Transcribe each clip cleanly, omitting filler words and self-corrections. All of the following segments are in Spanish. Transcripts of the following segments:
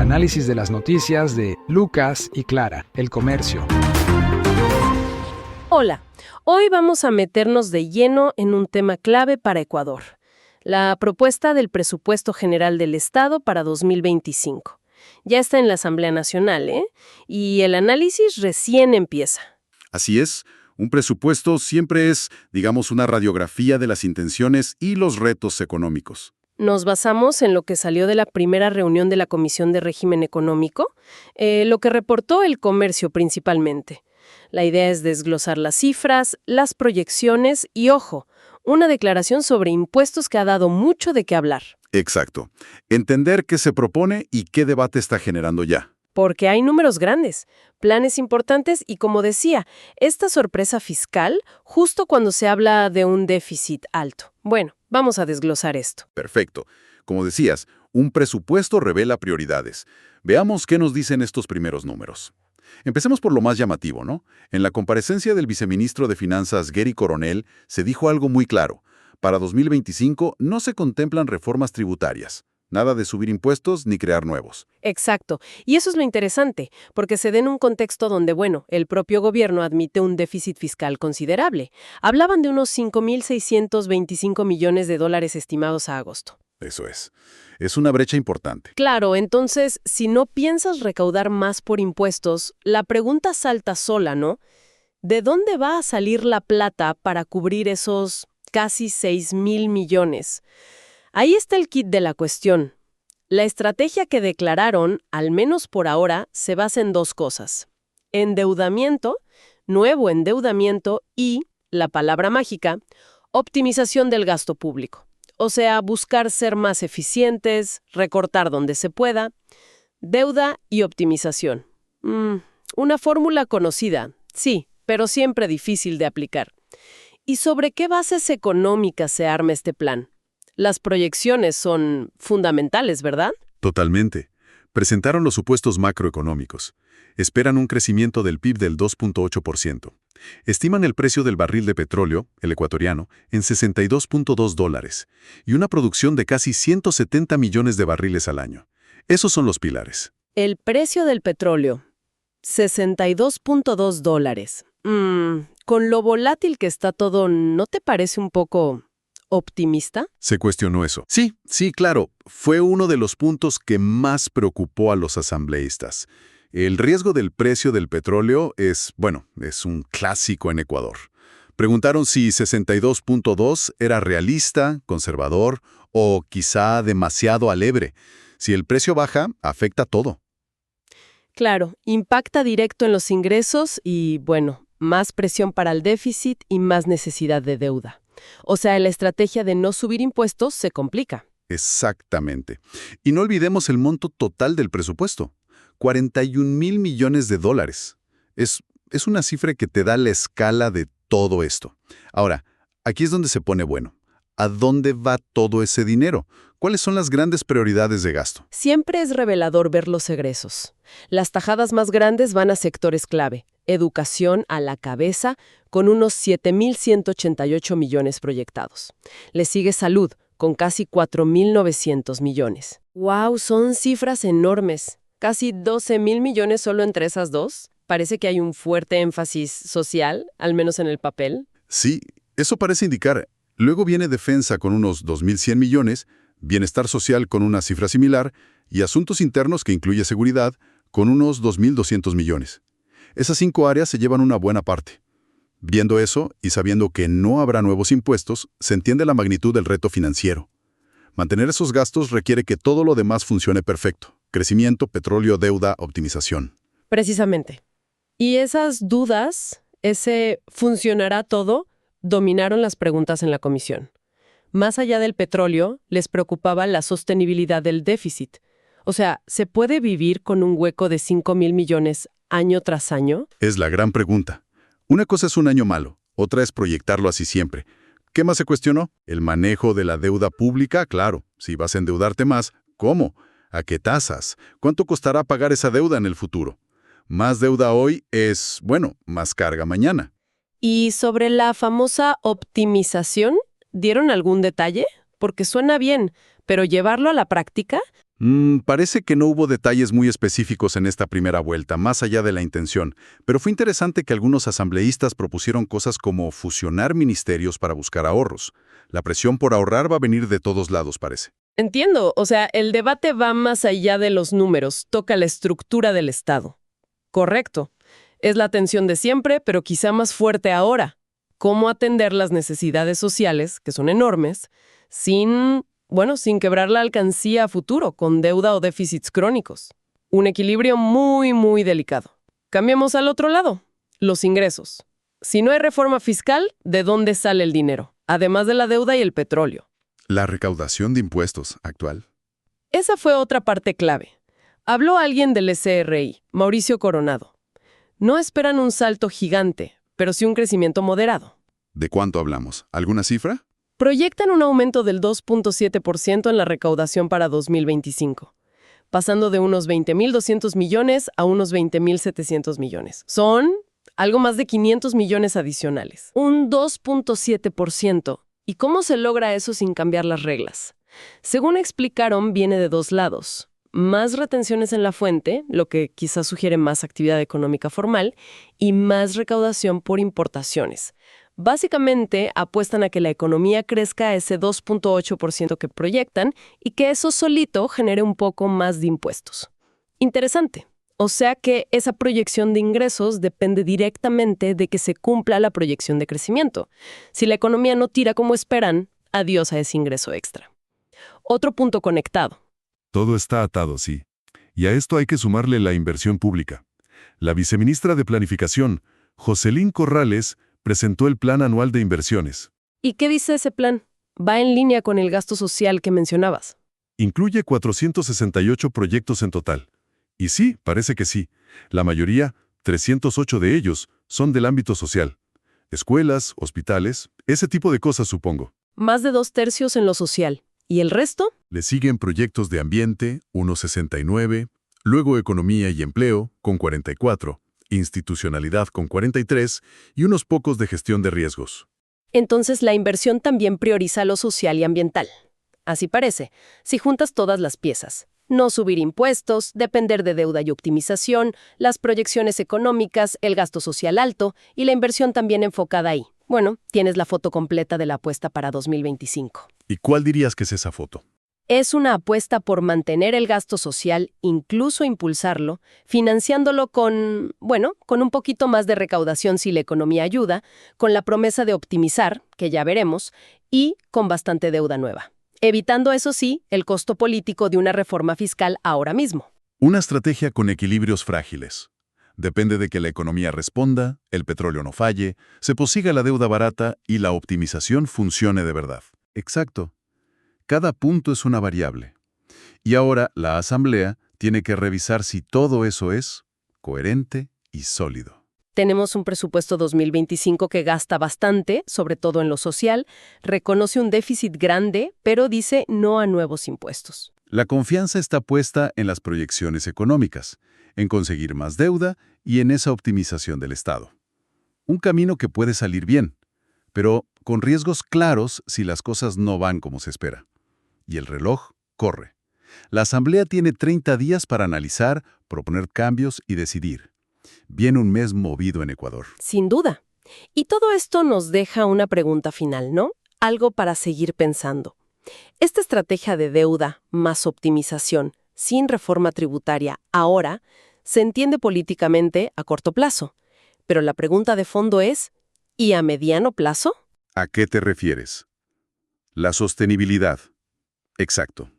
análisis de las noticias de Lucas y Clara, El Comercio. Hola, hoy vamos a meternos de lleno en un tema clave para Ecuador, la propuesta del Presupuesto General del Estado para 2025. Ya está en la Asamblea Nacional, y el análisis recién empieza. Así es, un presupuesto siempre es, digamos, una radiografía de las intenciones y los retos económicos. Nos basamos en lo que salió de la primera reunión de la Comisión de Régimen Económico, lo que reportó El Comercio principalmente. La idea es desglosar las cifras, las proyecciones y, ojo, una declaración sobre impuestos que ha dado mucho de qué hablar. Exacto. Entender qué se propone y qué debate está generando ya. Porque hay números grandes, planes importantes y, como decía, esta sorpresa fiscal justo cuando se habla de un déficit alto. Bueno, vamos a desglosar esto. Perfecto. Como decías, un presupuesto revela prioridades. Veamos qué nos dicen estos primeros números. Empecemos por lo más llamativo, ¿no? En la comparecencia del viceministro de Finanzas, Gary Coronel, se dijo algo muy claro. Para 2025 no se contemplan reformas tributarias. Nada de subir impuestos ni crear nuevos. Exacto. Y eso es lo interesante, porque se da en un contexto donde, el propio gobierno admite un déficit fiscal considerable. Hablaban de unos 5.625 millones de dólares estimados a agosto. Eso es. Es una brecha importante. Claro, entonces, si no piensas recaudar más por impuestos, la pregunta salta sola, ¿no? ¿De dónde va a salir la plata para cubrir esos casi 6.000 millones? Ahí está el kit de la cuestión. La estrategia que declararon, al menos por ahora, se basa en dos cosas. Endeudamiento, nuevo endeudamiento y, la palabra mágica, optimización del gasto público. O sea, buscar ser más eficientes, recortar donde se pueda. Deuda y optimización. Una fórmula conocida, sí, pero siempre difícil de aplicar. ¿Y sobre qué bases económicas se arma este plan? Las proyecciones son fundamentales, ¿verdad? Totalmente. Presentaron los supuestos macroeconómicos. Esperan un crecimiento del PIB del 2.8%. Estiman el precio del barril de petróleo, el ecuatoriano, en $62.2 y una producción de casi 170 millones de barriles al año. Esos son los pilares. El precio del petróleo, $62.2. Con lo volátil que está todo, ¿no te parece un poco optimista? ¿Se cuestionó eso? Sí, claro. Fue uno de los puntos que más preocupó a los asambleístas. El riesgo del precio del petróleo es un clásico en Ecuador. Preguntaron si 62.2 era realista, conservador o quizá demasiado alegre. Si el precio baja, afecta todo. Claro, impacta directo en los ingresos y, más presión para el déficit y más necesidad de deuda. O sea, la estrategia de no subir impuestos se complica. Exactamente. Y no olvidemos el monto total del presupuesto. 41.000 millones de dólares. Es una cifra que te da la escala de todo esto. Ahora, aquí es donde se pone bueno. ¿A dónde va todo ese dinero? ¿Cuáles son las grandes prioridades de gasto? Siempre es revelador ver los egresos. Las tajadas más grandes van a sectores clave. Educación a la cabeza, con unos 7.188 millones proyectados. Le sigue salud, con casi 4.900 millones. ¡Wow! Son cifras enormes. Casi 12.000 millones solo entre esas dos. Parece que hay un fuerte énfasis social, al menos en el papel. Sí, eso parece indicar. Luego viene defensa con unos 2.100 millones, bienestar social con una cifra similar y asuntos internos que incluye seguridad con unos 2.200 millones. Esas 5 áreas se llevan una buena parte. Viendo eso y sabiendo que no habrá nuevos impuestos, se entiende la magnitud del reto financiero. Mantener esos gastos requiere que todo lo demás funcione perfecto. Crecimiento, petróleo, deuda, optimización. Precisamente. Y esas dudas, ese ¿funcionará todo?, dominaron las preguntas en la comisión. Más allá del petróleo, les preocupaba la sostenibilidad del déficit. O sea, ¿se puede vivir con un hueco de 5.000 millones año tras año? Es la gran pregunta. Una cosa es un año malo, otra es proyectarlo así siempre. ¿Qué más se cuestionó? El manejo de la deuda pública, claro. Si vas a endeudarte más, ¿cómo? ¿A qué tasas? ¿Cuánto costará pagar esa deuda en el futuro? Más deuda hoy es, más carga mañana. ¿Y sobre la famosa optimización, dieron algún detalle? Porque suena bien, pero llevarlo a la práctica... Parece que no hubo detalles muy específicos en esta primera vuelta, más allá de la intención, pero fue interesante que algunos asambleístas propusieron cosas como fusionar ministerios para buscar ahorros. La presión por ahorrar va a venir de todos lados, parece. Entiendo, o sea, el debate va más allá de los números, toca la estructura del Estado. Correcto. Es la tensión de siempre, pero quizá más fuerte ahora. ¿Cómo atender las necesidades sociales, que son enormes, sin quebrar la alcancía a futuro, con deuda o déficits crónicos? Un equilibrio muy, muy delicado. Cambiemos al otro lado, los ingresos. Si no hay reforma fiscal, ¿de dónde sale el dinero? Además de la deuda y el petróleo. La recaudación de impuestos actual. Esa fue otra parte clave. Habló alguien del SRI, Mauricio Coronado. No esperan un salto gigante, pero sí un crecimiento moderado. ¿De cuánto hablamos? ¿Alguna cifra? Proyectan un aumento del 2.7% en la recaudación para 2025, pasando de unos 20.200 millones a unos 20.700 millones. Son algo más de 500 millones adicionales. Un 2.7%. ¿Y cómo se logra eso sin cambiar las reglas? Según explicaron, viene de dos lados. Más retenciones en la fuente, lo que quizás sugiere más actividad económica formal, y más recaudación por importaciones. Básicamente, apuestan a que la economía crezca a ese 2.8% que proyectan y que eso solito genere un poco más de impuestos. Interesante. O sea que esa proyección de ingresos depende directamente de que se cumpla la proyección de crecimiento. Si la economía no tira como esperan, adiós a ese ingreso extra. Otro punto conectado. Todo está atado, sí. Y a esto hay que sumarle la inversión pública. La viceministra de Planificación, Jocelyn Corrales, presentó el Plan Anual de Inversiones. ¿Y qué dice ese plan? Va en línea con el gasto social que mencionabas. Incluye 468 proyectos en total. Y sí, parece que sí. La mayoría, 308 de ellos, son del ámbito social. Escuelas, hospitales, ese tipo de cosas, supongo. Más de 2/3 en lo social. ¿Y el resto? Le siguen proyectos de ambiente, unos 69, luego economía y empleo, con 44, institucionalidad con 43 y unos pocos de gestión de riesgos. Entonces la inversión también prioriza lo social y ambiental. Así parece, si juntas todas las piezas. No subir impuestos, depender de deuda y optimización, las proyecciones económicas, el gasto social alto y la inversión también enfocada ahí. Bueno, tienes la foto completa de la apuesta para 2025. ¿Y cuál dirías que es esa foto? Es una apuesta por mantener el gasto social, incluso impulsarlo, financiándolo con un poquito más de recaudación si la economía ayuda, con la promesa de optimizar, que ya veremos, y con bastante deuda nueva. Evitando, eso sí, el costo político de una reforma fiscal ahora mismo. Una estrategia con equilibrios frágiles. Depende de que la economía responda, el petróleo no falle, se posiga la deuda barata y la optimización funcione de verdad. Exacto. Cada punto es una variable. Y ahora la Asamblea tiene que revisar si todo eso es coherente y sólido. Tenemos un presupuesto 2025 que gasta bastante, sobre todo en lo social, reconoce un déficit grande, pero dice no a nuevos impuestos. La confianza está puesta en las proyecciones económicas, en conseguir más deuda y en esa optimización del Estado. Un camino que puede salir bien, pero con riesgos claros si las cosas no van como se espera. Y el reloj corre. La Asamblea tiene 30 días para analizar, proponer cambios y decidir. Viene un mes movido en Ecuador. Sin duda. Y todo esto nos deja una pregunta final, ¿no? Algo para seguir pensando. Esta estrategia de deuda más optimización, sin reforma tributaria, ahora, se entiende políticamente a corto plazo. Pero la pregunta de fondo es, ¿y a mediano plazo? ¿A qué te refieres? La sostenibilidad. Exacto.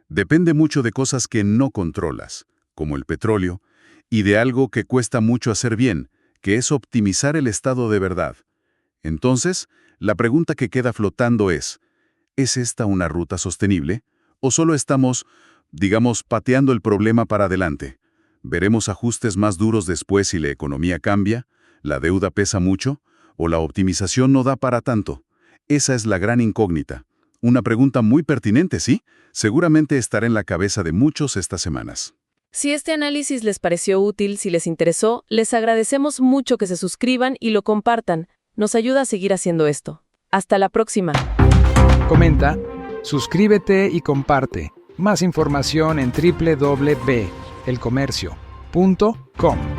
Depende mucho de cosas que no controlas, como el petróleo, y de algo que cuesta mucho hacer bien, que es optimizar el Estado de verdad. Entonces, la pregunta que queda flotando ¿es esta una ruta sostenible? ¿O solo estamos, pateando el problema para adelante? ¿Veremos ajustes más duros después si la economía cambia? ¿La deuda pesa mucho? ¿O la optimización no da para tanto? Esa es la gran incógnita. Una pregunta muy pertinente, ¿sí? Seguramente estará en la cabeza de muchos estas semanas. Si este análisis les pareció útil, si les interesó, les agradecemos mucho que se suscriban y lo compartan. Nos ayuda a seguir haciendo esto. Hasta la próxima. Comenta, suscríbete y comparte. Más información en www.elcomercio.com.